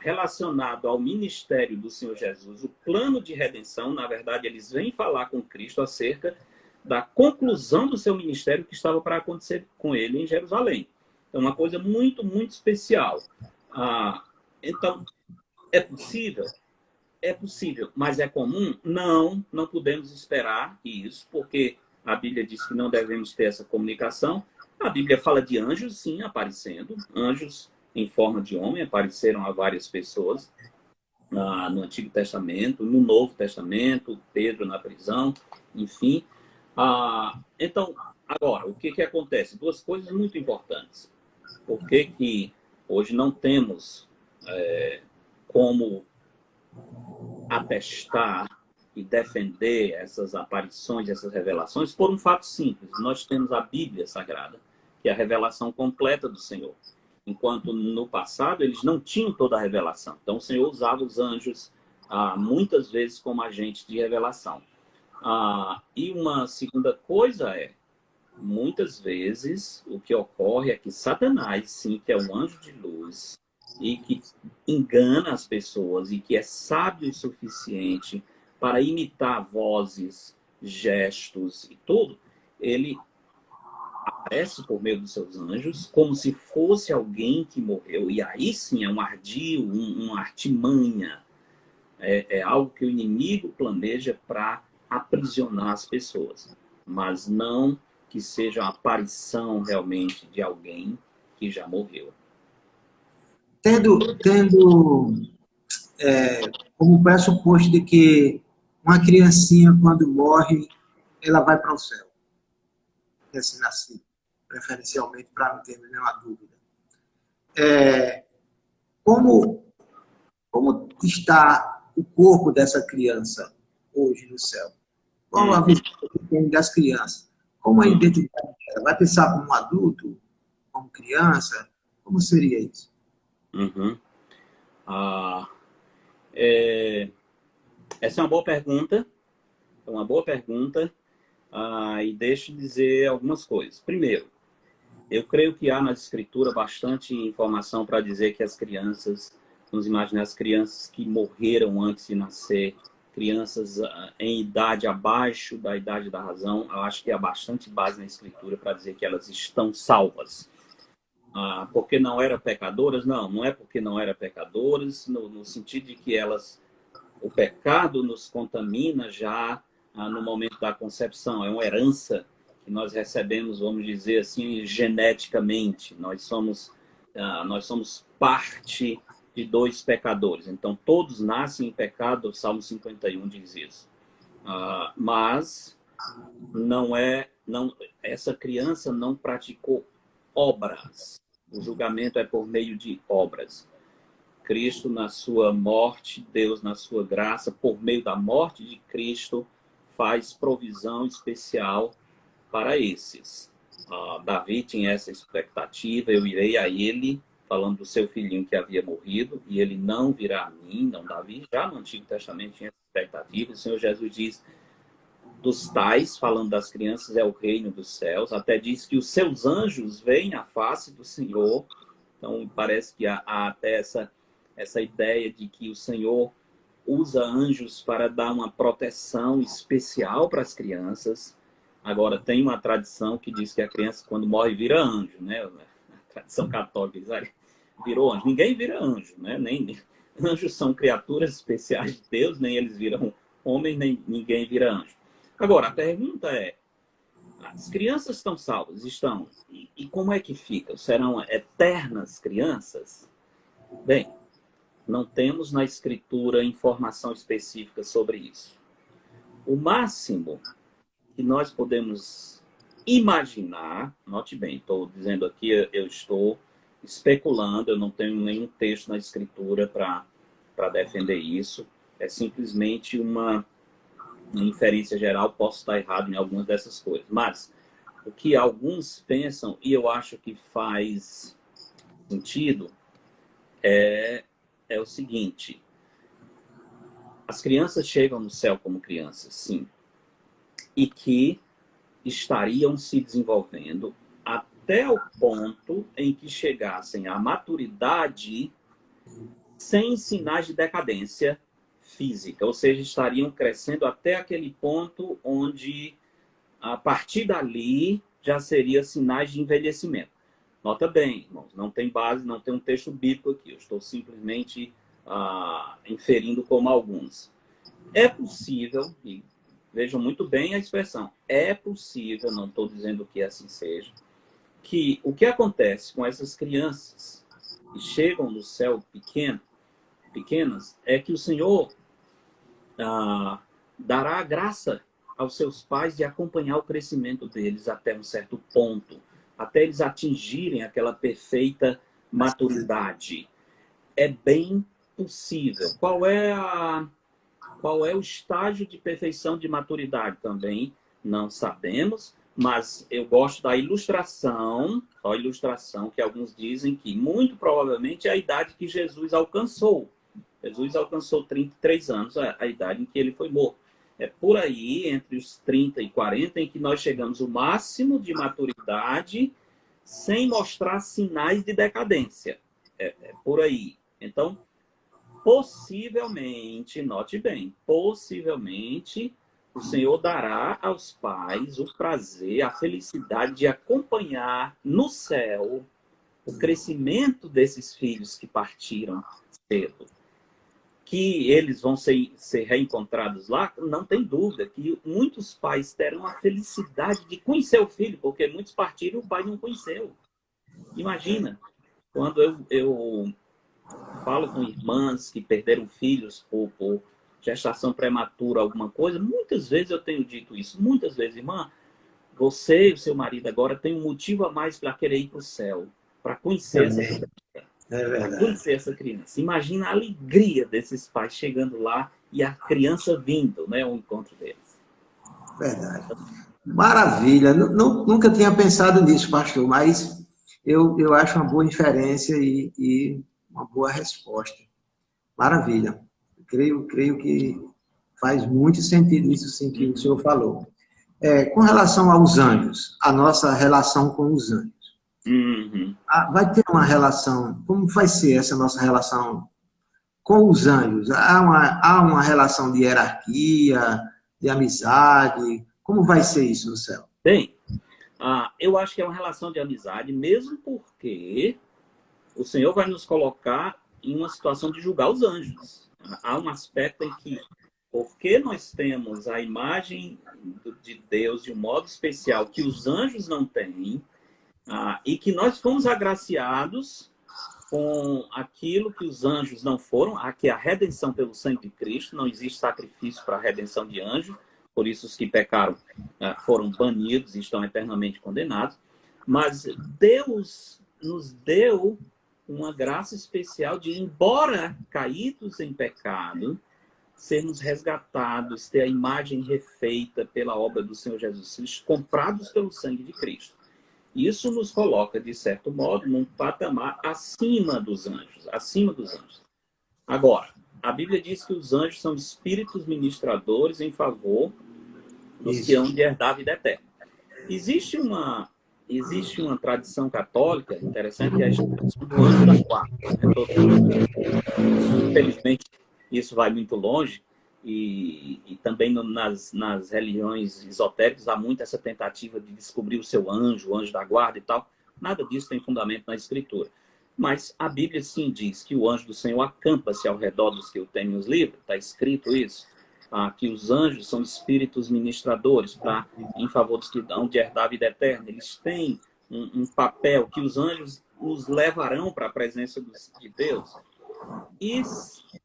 relacionado ao ministério do Senhor Jesus, o plano de redenção. Na verdade, eles vêm falar com Cristo acerca da conclusão do seu ministério que estava para acontecer com ele em Jerusalém. É uma coisa muito, muito especial. Então, é possível? É possível, mas é comum? Não podemos esperar isso, porque a Bíblia diz que não devemos ter essa comunicação. A Bíblia fala de anjos, sim, aparecendo. Anjos em forma de homem apareceram a várias pessoas no Antigo Testamento, no Novo Testamento, Pedro na prisão, enfim. Então, agora, o que acontece? Duas coisas muito importantes. Por que hoje não temos como atestar e defender essas aparições, essas revelações? Por um fato simples. Nós temos a Bíblia Sagrada, que é a revelação completa do Senhor. Enquanto no passado eles não tinham toda a revelação. Então o Senhor usava os anjos muitas vezes como agentes de revelação. E uma segunda coisa muitas vezes o que ocorre é que Satanás, sim, que é um anjo de luz e que engana as pessoas e que é sábio o suficiente para imitar vozes, gestos e tudo, ele aparece por meio dos seus anjos como se fosse alguém que morreu. E aí sim é um ardil, uma artimanha. É algo que o inimigo planeja para aprisionar as pessoas. Mas não que seja uma aparição realmente de alguém que já morreu. Tendo como pressuposto de que uma criancinha, quando morre, ela vai para o céu. Recém-nascido, preferencialmente, para não ter nenhuma dúvida. Como está o corpo dessa criança hoje no céu? Qual a visão que tem das crianças? Como a identidade dela? Vai pensar como um adulto? Como criança? Como seria isso? Essa é uma boa pergunta. É uma boa pergunta. E deixa eu dizer algumas coisas. Primeiro, eu creio que há na Escritura bastante informação para dizer que as crianças, vamos imaginar as crianças que morreram antes de nascer, crianças em idade abaixo da idade da razão, eu acho que há bastante base na Escritura para dizer que elas estão salvas. Porque não eram pecadoras? Não é porque não eram pecadoras, no sentido de que o pecado nos contamina já no momento da concepção, é uma herança que nós recebemos, vamos dizer assim, geneticamente. Nós somos parte de dois pecadores. Então, todos nascem em pecado, o Salmo 51 diz isso. Mas essa criança não praticou obras. O julgamento é por meio de obras. Cristo, na sua morte, Deus, na sua graça, por meio da morte de Cristo, faz provisão especial para esses. Davi tinha essa expectativa, eu irei a ele, falando do seu filhinho que havia morrido, e ele não virá a mim. Não, Davi já no Antigo Testamento tinha essa expectativa. O Senhor Jesus diz, dos tais, falando das crianças, é o reino dos céus. Até diz que os seus anjos veem a face do Senhor. Então, parece que há até essa ideia de que o Senhor usa anjos para dar uma proteção especial para as crianças. Agora, tem uma tradição que diz que a criança, quando morre, vira anjo, né? A tradição católica diz, virou anjo. Ninguém vira anjo, né? Nem anjos são criaturas especiais de Deus, nem eles viram homem, nem ninguém vira anjo. Agora, a pergunta é, as crianças estão salvas? Estão. E como é que ficam? Serão eternas crianças? Bem, não temos na Escritura informação específica sobre isso. O máximo que nós podemos imaginar, note bem, estou dizendo aqui, eu estou especulando, eu não tenho nenhum texto na Escritura para defender isso, é simplesmente uma inferência geral, posso estar errado em algumas dessas coisas, mas o que alguns pensam, e eu acho que faz sentido, é o seguinte: as crianças chegam no céu como crianças, sim, e que estariam se desenvolvendo até o ponto em que chegassem à maturidade sem sinais de decadência física, ou seja, estariam crescendo até aquele ponto onde, a partir dali, já seria sinais de envelhecimento. Nota bem, irmãos, não tem base, não tem um texto bíblico aqui, eu estou simplesmente inferindo como alguns. É possível, e vejam muito bem a expressão, é possível, não estou dizendo que assim seja, que o que acontece com essas crianças que chegam no céu pequenas, é que o Senhor dará a graça aos seus pais de acompanhar o crescimento deles até um certo ponto, até eles atingirem aquela perfeita maturidade. É bem possível. Qual é o estágio de perfeição de maturidade também? Não sabemos, mas eu gosto da ilustração, a ilustração que alguns dizem que muito provavelmente é a idade que Jesus alcançou. Jesus alcançou 33 anos, a idade em que ele foi morto. É por aí, entre os 30 e 40, em que nós chegamos ao máximo de maturidade sem mostrar sinais de decadência. É por aí. Então, possivelmente, note bem, possivelmente o Senhor dará aos pais o prazer, a felicidade de acompanhar no céu o crescimento desses filhos que partiram cedo. Que eles vão ser reencontrados lá, não tem dúvida que muitos pais terão a felicidade de conhecer o filho, porque muitos partiram e o pai não conheceu. Imagina, quando eu falo com irmãs que perderam filhos por gestação prematura, alguma coisa, muitas vezes eu tenho dito isso, muitas vezes, irmã, você e o seu marido agora têm um motivo a mais para querer ir para o céu, para conhecer essa criança. É verdade. Conhecer essa criança. Imagina a alegria desses pais chegando lá e a criança vindo, né, ao encontro deles. Verdade. Maravilha. Nunca tinha pensado nisso, pastor, mas eu acho uma boa inferência e uma boa resposta. Maravilha. Creio que faz muito sentido isso sim, que o senhor falou. Com relação aos anjos, a nossa relação com os anjos. Uhum. Vai ter uma relação, como vai ser essa nossa relação com os anjos? Há uma relação de hierarquia, de amizade? Como vai ser isso no céu? Bem, eu acho que é uma relação de amizade, mesmo porque o Senhor vai nos colocar em uma situação de julgar os anjos. Há um aspecto em que, porque nós temos a imagem de Deus de um modo especial que os anjos não têm, e que nós fomos agraciados com aquilo que os anjos não foram, que é a redenção pelo sangue de Cristo. Não existe sacrifício para a redenção de anjos, por isso os que pecaram foram banidos e estão eternamente condenados. Mas Deus nos deu uma graça especial de, embora caídos em pecado, sermos resgatados, ter a imagem refeita pela obra do Senhor Jesus Cristo, comprados pelo sangue de Cristo. Isso nos coloca, de certo modo, num patamar acima dos anjos, acima dos anjos. Agora, a Bíblia diz que os anjos são espíritos ministradores em favor dos que hão de herdar a vida eterna. Existe uma tradição católica interessante, que é a instituição do anjo da guarda. Infelizmente, isso vai muito longe, e também nas religiões esotéricas há muito essa tentativa de descobrir o seu anjo, o anjo da guarda e tal. Nada disso tem fundamento na Escritura. Mas a Bíblia sim diz que o anjo do Senhor acampa-se ao redor dos que o temem os livros. Está escrito isso. Que os anjos são espíritos ministradores em favor dos que hão de herdar a vida eterna. Eles têm um papel que os anjos os levarão para a presença de Deus. E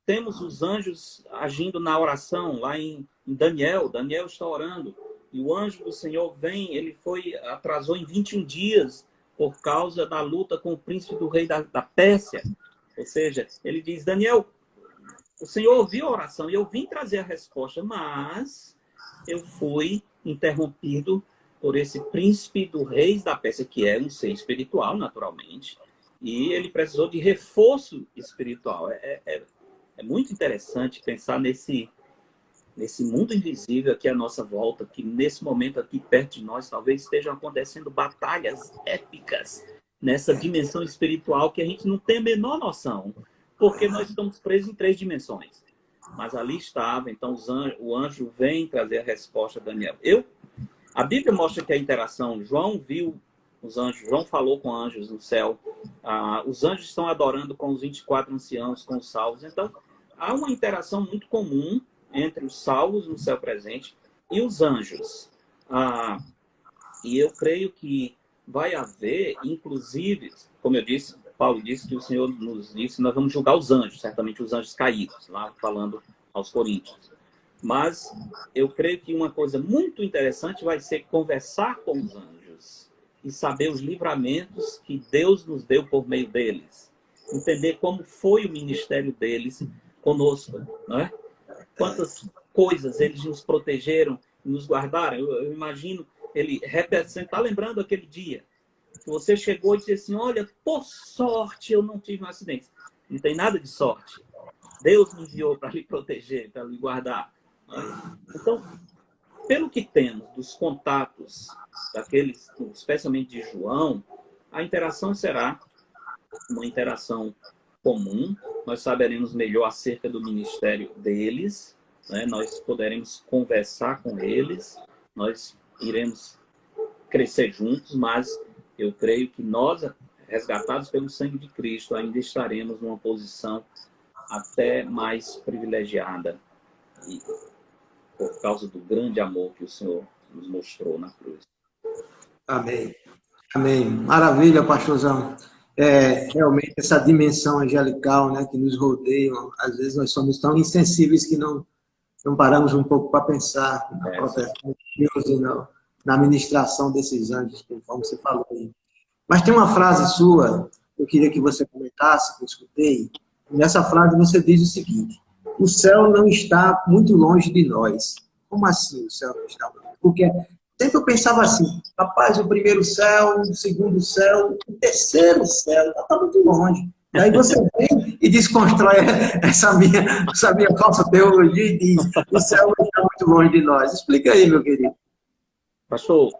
temos os anjos agindo na oração, lá em Daniel. Daniel está orando, e o anjo do Senhor vem, ele atrasou em 21 dias por causa da luta com o príncipe do rei da Pérsia. Ou seja, ele diz, Daniel, o Senhor ouviu a oração e eu vim trazer a resposta, mas eu fui interrompido por esse príncipe do rei da Pérsia, que é um ser espiritual, naturalmente, e ele precisou de reforço espiritual. É muito interessante pensar nesse mundo invisível aqui à nossa volta, que nesse momento aqui perto de nós talvez estejam acontecendo batalhas épicas nessa dimensão espiritual que a gente não tem a menor noção, porque nós estamos presos em 3 dimensões. Mas ali estava, então o anjo vem trazer a resposta a Daniel. A Bíblia mostra que a interação, João viu os anjos, João falou com anjos no céu, os anjos estão adorando com os 24 anciãos, com os salvos. Então, há uma interação muito comum entre os salvos no céu presente e os anjos. E eu creio que vai haver, inclusive, como eu disse, Paulo disse que o Senhor nos disse, nós vamos julgar os anjos, certamente os anjos caídos, lá falando aos Coríntios. Mas eu creio que uma coisa muito interessante vai ser conversar com os anjos e saber os livramentos que Deus nos deu por meio deles. Entender como foi o ministério deles conosco, não é? Quantas coisas eles nos protegeram, nos guardaram. Eu imagino ele representar, lembrando aquele dia que você chegou e disse assim, olha, por sorte eu não tive um acidente. Não tem nada de sorte. Deus me enviou para lhe proteger, para lhe guardar. Então, pelo que temos dos contatos daqueles, especialmente de João, a interação será uma interação comum. Nós saberemos melhor acerca do ministério deles, né? Nós poderemos conversar com eles, nós iremos crescer juntos, mas eu creio que nós, resgatados pelo sangue de Cristo, ainda estaremos numa posição até mais privilegiada, e por causa do grande amor que o Senhor nos mostrou na cruz. Amém. Amém. Maravilha, pastorzão. Realmente essa dimensão angelical, né, que nos rodeia, às vezes nós somos tão insensíveis que não paramos um pouco para pensar na proteção de Deus e na ministração desses anjos, conforme você falou aí. Mas tem uma frase sua que eu queria que você comentasse, que eu escutei. Nessa frase você diz o seguinte: o céu não está muito longe de nós. Como assim o céu não está longe? Porque sempre eu pensava assim, rapaz, o primeiro céu, o segundo céu, o terceiro céu, está muito longe. Daí você vem e desconstrói essa minha falsa teologia e diz, o céu não está muito longe de nós. Explica aí, meu querido. Pastor,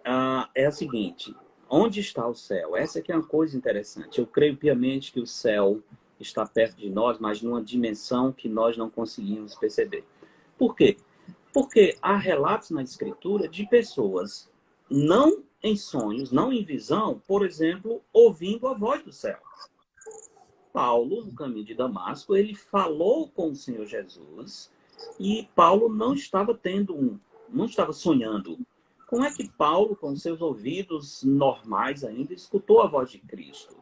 é a seguinte, onde está o céu? Essa aqui é uma coisa interessante. Eu creio piamente que o céu está perto de nós, mas numa dimensão que nós não conseguimos perceber. Por quê? Porque há relatos na Escritura de pessoas, não em sonhos, não em visão, por exemplo, ouvindo a voz do céu. Paulo, no caminho de Damasco, ele falou com o Senhor Jesus e Paulo não estava não estava sonhando. Como é que Paulo, com seus ouvidos normais ainda, escutou a voz de Cristo?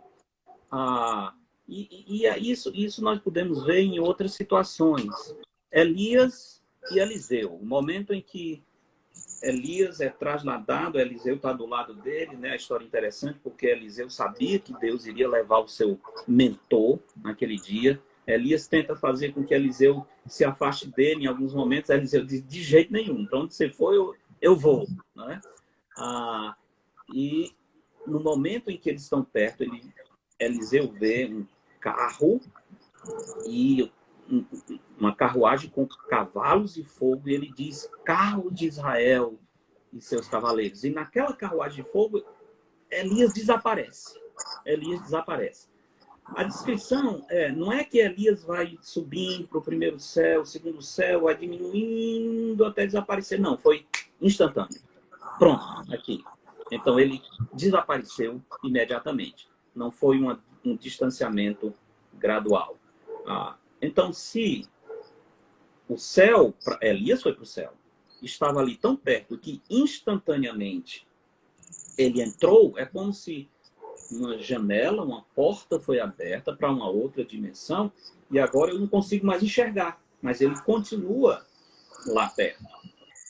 Isso nós podemos ver em outras situações. Elias e Eliseu. O momento em que Elias é trasladado, Eliseu está do lado dele, né? A história é interessante, porque Eliseu sabia que Deus iria levar o seu mentor naquele dia. Elias tenta fazer com que Eliseu se afaste dele em alguns momentos. Eliseu diz, de jeito nenhum, para onde você for, eu vou. Né? E no momento em que eles estão perto, Eliseu vê um carro e uma carruagem com cavalos de fogo, e ele diz, carro de Israel e seus cavaleiros. E naquela carruagem de fogo, Elias desaparece. Elias desaparece. A descrição não é que Elias vai subindo para o primeiro céu, o segundo céu, vai diminuindo até desaparecer. Não, foi instantâneo. Pronto, aqui. Então ele desapareceu imediatamente. Não foi um distanciamento gradual. Então, se o céu, Elias foi para o céu, estava ali tão perto que instantaneamente ele entrou, é como se uma janela, uma porta foi aberta para uma outra dimensão e agora eu não consigo mais enxergar, mas ele continua lá perto.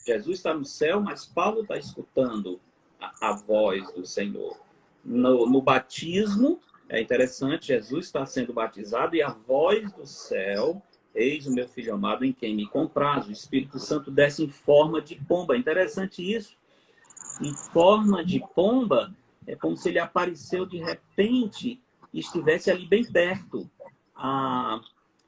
Jesus está no céu, mas Paulo está escutando a voz do Senhor. No batismo, é interessante, Jesus está sendo batizado e a voz do céu, eis o meu filho amado em quem me comprazo. O Espírito Santo desce em forma de pomba. É interessante isso. Em forma de pomba, é como se ele apareceu de repente e estivesse ali bem perto.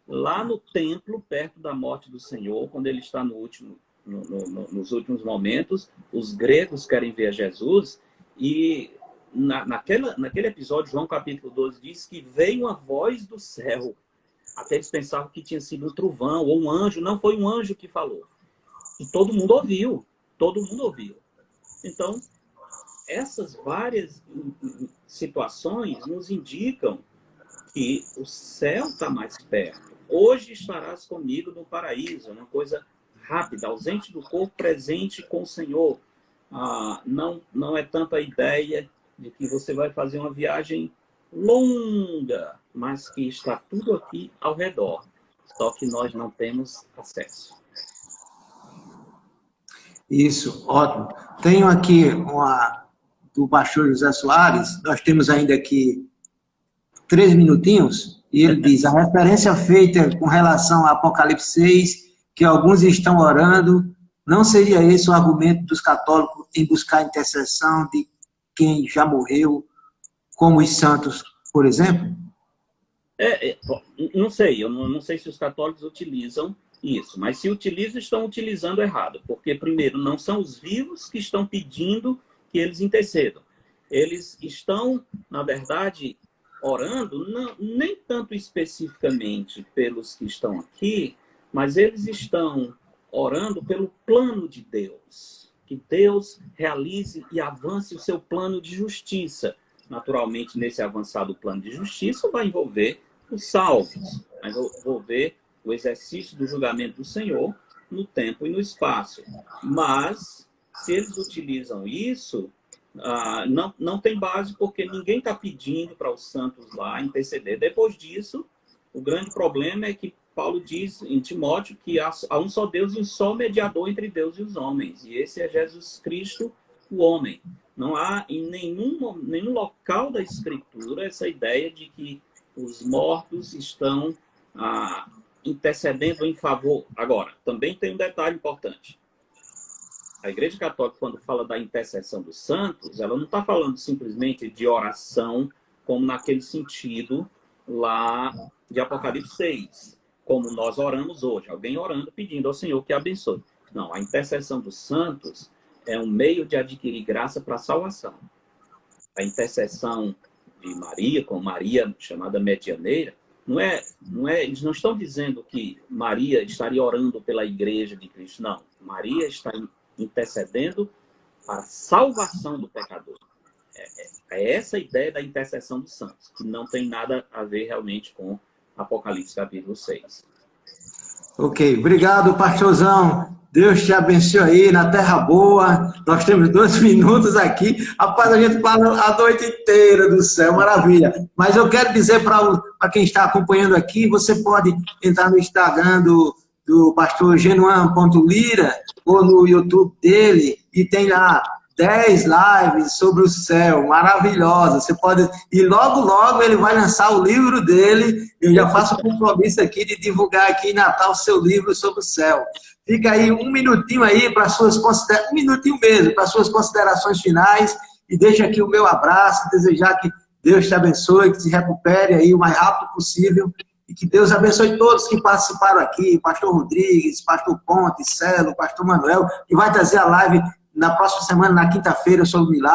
Lá no templo, perto da morte do Senhor, quando ele está nos últimos momentos, os gregos querem ver Jesus e naquele episódio, João capítulo 12 diz que veio uma voz do céu. Até eles pensavam que tinha sido um trovão ou um anjo. Não foi um anjo que falou. E todo mundo ouviu. Todo mundo ouviu. Então, essas várias situações nos indicam que o céu está mais perto. Hoje estarás comigo no paraíso. É uma coisa rápida, ausente do corpo, presente com o Senhor. Não é tanto a ideia de que você vai fazer uma viagem longa, mas que está tudo aqui ao redor, só que nós não temos acesso. Isso, ótimo. Tenho aqui uma do pastor José Soares, nós temos ainda aqui 3 minutinhos, e ele diz, a referência feita com relação a Apocalipse 6, que alguns estão orando, não seria esse o argumento dos católicos em buscar a intercessão de quem já morreu, como os santos, por exemplo? Não sei, eu não sei se os católicos utilizam isso, mas se utilizam, estão utilizando errado, porque, primeiro, não são os vivos que estão pedindo que eles intercedam. Eles estão, na verdade, orando, nem tanto especificamente pelos que estão aqui, mas eles estão orando pelo plano de Deus, que Deus realize e avance o seu plano de justiça. Naturalmente, nesse avançado plano de justiça, vai envolver os salvos, vai envolver o exercício do julgamento do Senhor no tempo e no espaço. Mas, se eles utilizam isso, não tem base, porque ninguém está pedindo para os santos lá interceder. Depois disso, o grande problema é que Paulo diz em Timóteo que há um só Deus e um só mediador entre Deus e os homens. E esse é Jesus Cristo, o homem. Não há em nenhum local da Escritura essa ideia de que os mortos estão intercedendo em favor. Agora, também tem um detalhe importante. A Igreja Católica, quando fala da intercessão dos santos, ela não está falando simplesmente de oração, como naquele sentido lá de Apocalipse 6, como nós oramos hoje, alguém orando pedindo ao Senhor que abençoe. Não, a intercessão dos santos é um meio de adquirir graça para a salvação. A intercessão de Maria, como Maria chamada medianeira, eles não estão dizendo que Maria estaria orando pela igreja de Cristo, não. Maria está intercedendo para a salvação do pecador. É essa a ideia da intercessão dos santos, que não tem nada a ver realmente com Apocalipse capítulo 6. Ok, obrigado, pastorzão. Deus te abençoe aí na terra boa. Nós temos 2 minutos aqui. Rapaz, a gente fala a noite inteira do céu, maravilha. Mas eu quero dizer para quem está acompanhando aqui, você pode entrar no Instagram do pastor Genuan.lira ou no YouTube dele e tem lá 10 lives sobre o céu, maravilhosa. Você pode... E logo ele vai lançar o livro dele. Eu já faço o compromisso aqui de divulgar aqui em Natal o seu livro sobre o céu. Fica aí um minutinho aí para suas considerações, um minutinho mesmo, para suas considerações finais. E deixa aqui o meu abraço, desejar que Deus te abençoe, que se recupere aí o mais rápido possível. E que Deus abençoe todos que participaram aqui, pastor Rodrigues, pastor Ponte, Celo, pastor Manuel, que vai trazer a live na próxima semana, na quinta-feira, sobre o milagre.